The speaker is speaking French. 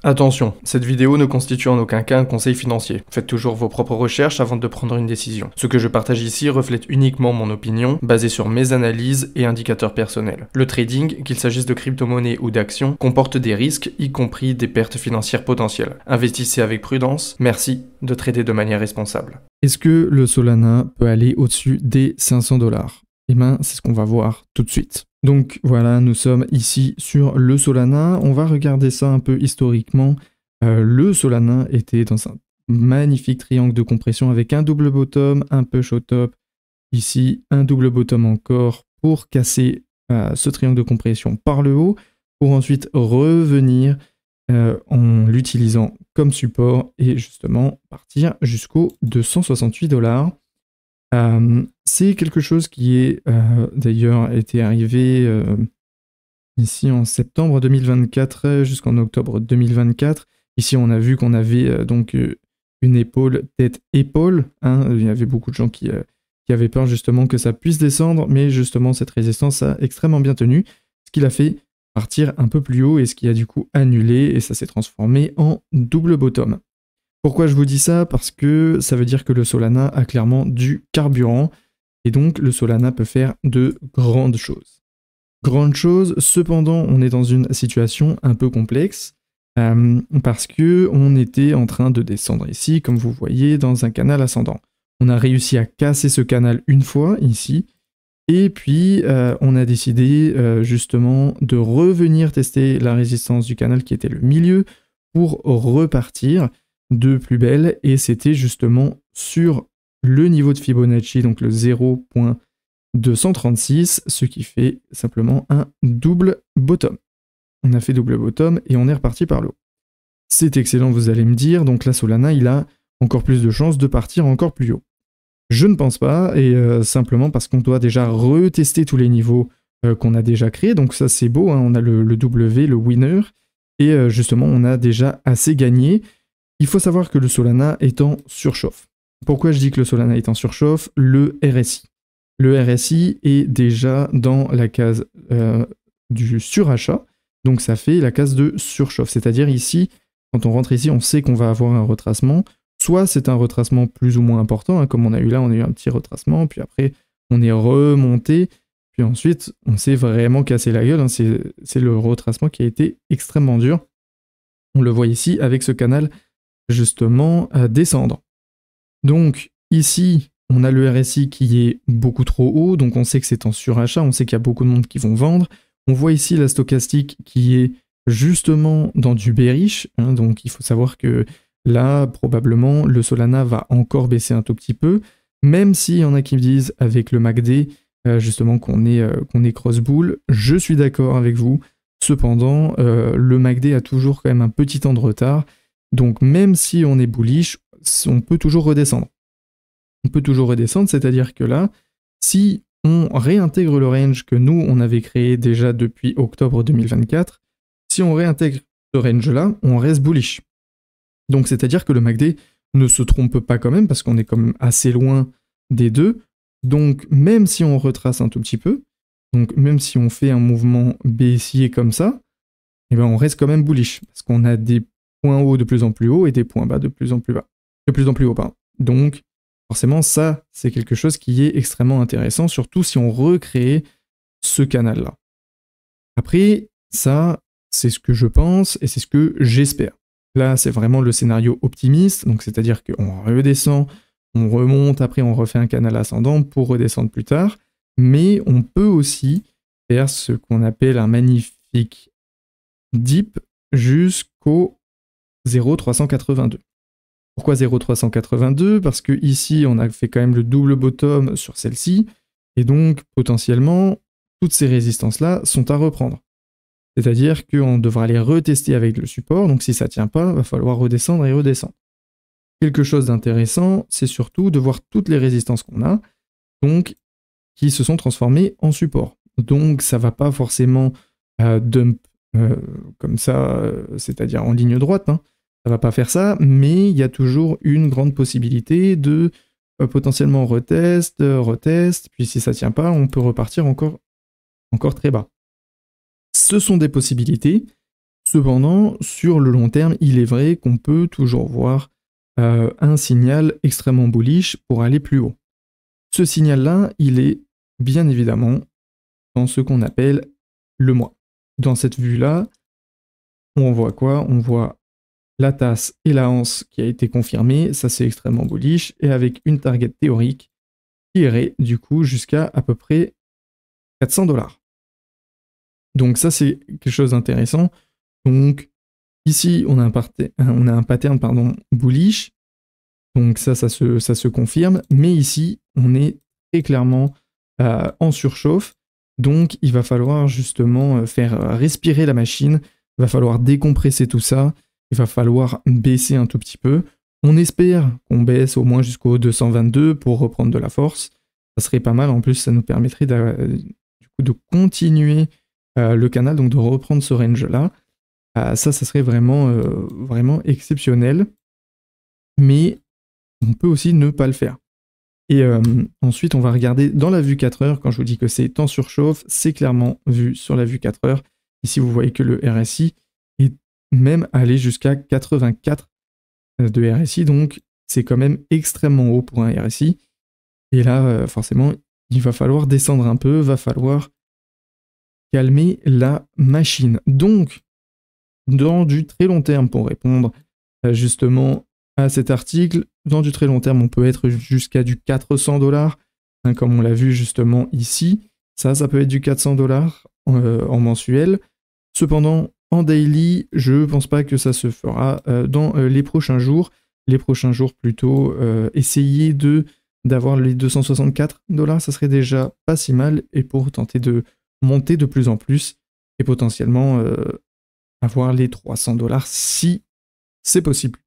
Attention, cette vidéo ne constitue en aucun cas un conseil financier. Faites toujours vos propres recherches avant de prendre une décision. Ce que je partage ici reflète uniquement mon opinion, basée sur mes analyses et indicateurs personnels. Le trading, qu'il s'agisse de crypto-monnaies ou d'actions, comporte des risques, y compris des pertes financières potentielles. Investissez avec prudence, merci de trader de manière responsable. Est-ce que le Solana peut aller au-dessus des 500 $? Eh bien, c'est ce qu'on va voir tout de suite. Donc voilà, nous sommes ici sur le Solana. On va regarder ça un peu historiquement. Le Solana était dans un magnifique triangle de compression avec un double bottom, un push au top. Ici, un double bottom encore pour casser ce triangle de compression par le haut, pour ensuite revenir en l'utilisant comme support et justement partir jusqu'aux 268 $. C'est quelque chose qui est d'ailleurs été arrivé ici en septembre 2024 jusqu'en octobre 2024. Ici, on a vu qu'on avait donc une épaule, tête-épaule. Il y avait beaucoup de gens qui avaient peur justement que ça puisse descendre, mais justement, cette résistance a extrêmement bien tenu, ce qui l'a fait partir un peu plus haut et ce qui a du coup annulé et ça s'est transformé en double bottom. Pourquoi je vous dis ça? Parce que ça veut dire que le Solana a clairement du carburant et donc le Solana peut faire de grandes choses. Grandes choses, cependant, on est dans une situation un peu complexe parce que on était en train de descendre ici, comme vous voyez, dans un canal ascendant. On a réussi à casser ce canal une fois ici et puis on a décidé justement de revenir tester la résistance du canal qui était le milieu pour repartir de plus belle, et c'était justement sur le niveau de Fibonacci, donc le 0.236, ce qui fait simplement un double bottom. On a fait double bottom et on est reparti par le haut. C'est excellent, vous allez me dire, donc la Solana, il a encore plus de chances de partir encore plus haut. Je ne pense pas, et simplement parce qu'on doit déjà retester tous les niveaux qu'on a déjà créés, donc ça c'est beau, on a le W, le winner, et justement on a déjà assez gagné. Il faut savoir que le Solana est en surchauffe. Pourquoi je dis que le Solana est en surchauffe? Le RSI. Le RSI est déjà dans la case du surachat, donc ça fait la case de surchauffe. C'est-à-dire ici, quand on rentre ici, on sait qu'on va avoir un retracement. Soit c'est un retracement plus ou moins important, comme on a eu là, on a eu un petit retracement, puis après on est remonté, puis ensuite on s'est vraiment cassé la gueule. C'est le retracement qui a été extrêmement dur. On le voit ici avec ce canal justement descendre. Donc ici, on a le RSI qui est beaucoup trop haut, donc on sait que c'est en surachat, on sait qu'il y a beaucoup de monde qui vont vendre. On voit ici la stochastique qui est justement dans du bearish, donc il faut savoir que là, probablement, le Solana va encore baisser un tout petit peu, même s'il y en a qui me disent avec le MACD, justement qu'on est cross-bull. Je suis d'accord avec vous, cependant, le MACD a toujours quand même un petit temps de retard. Donc même si on est bullish, on peut toujours redescendre. On peut toujours redescendre, c'est-à-dire que là, si on réintègre le range que nous, on avait créé déjà depuis octobre 2024, si on réintègre ce range-là, on reste bullish. Donc c'est-à-dire que le MACD ne se trompe pas quand même, parce qu'on est quand même assez loin des deux. Donc même si on retrace un tout petit peu, donc même si on fait un mouvement baissier comme ça, eh ben on reste quand même bullish, parce qu'on a des points hauts de plus en plus haut et des points bas de plus en plus bas. De plus en plus haut, pardon. Donc, forcément, ça, c'est quelque chose qui est extrêmement intéressant, surtout si on recrée ce canal-là. Après, ça, c'est ce que je pense et c'est ce que j'espère. Là, c'est vraiment le scénario optimiste, donc c'est-à-dire qu'on redescend, on remonte, après on refait un canal ascendant pour redescendre plus tard, mais on peut aussi faire ce qu'on appelle un magnifique dip jusqu'au 0,382. Pourquoi 0,382? Parce que ici, on a fait quand même le double bottom sur celle-ci, et donc potentiellement, toutes ces résistances-là sont à reprendre. C'est-à-dire qu'on devra les retester avec le support, donc si ça ne tient pas, il va falloir redescendre et redescendre. Quelque chose d'intéressant, c'est surtout de voir toutes les résistances qu'on a, donc qui se sont transformées en support. Donc ça ne va pas forcément dump comme ça, c'est-à-dire en ligne droite, ça va pas faire ça, mais il y a toujours une grande possibilité de potentiellement retest, puis si ça tient pas, on peut repartir encore très bas. Ce sont des possibilités, Cependant, sur le long terme, il est vrai qu'on peut toujours voir un signal extrêmement bullish pour aller plus haut. Ce signal-là, il est bien évidemment dans ce qu'on appelle le mois. Dans cette vue-là, on voit quoi? On voit la tasse et la hanse qui a été confirmée, ça c'est extrêmement bullish, et avec une target théorique qui irait du coup jusqu'à à peu près 400$. Donc ça c'est quelque chose d'intéressant. Donc ici on a un pattern bullish, donc ça se confirme, mais ici on est très clairement en surchauffe, donc il va falloir justement faire respirer la machine, il va falloir décompresser tout ça, il va falloir baisser un tout petit peu. On espère qu'on baisse au moins jusqu'au 222 pour reprendre de la force, ça serait pas mal, en plus ça nous permettrait de continuer le canal, donc de reprendre ce range-là. Ça serait vraiment, vraiment exceptionnel, mais on peut aussi ne pas le faire. Et ensuite, on va regarder dans la vue 4 heures, quand je vous dis que c'est en surchauffe, c'est clairement vu sur la vue 4 heures. Ici, vous voyez que le RSI est même allé jusqu'à 84 de RSI, donc c'est quand même extrêmement haut pour un RSI. Et là, forcément, il va falloir descendre un peu, va falloir calmer la machine. Donc, dans du très long terme, pour répondre justement à cet article, dans du très long terme, on peut être jusqu'à du 400$, hein, comme on l'a vu justement ici. Ça peut être du 400$ en mensuel. Cependant, en daily, je pense pas que ça se fera dans les prochains jours. Les prochains jours, plutôt, essayer d'avoir les 264$, ça serait déjà pas si mal, et pour tenter de monter de plus en plus, et potentiellement avoir les 300$ si c'est possible.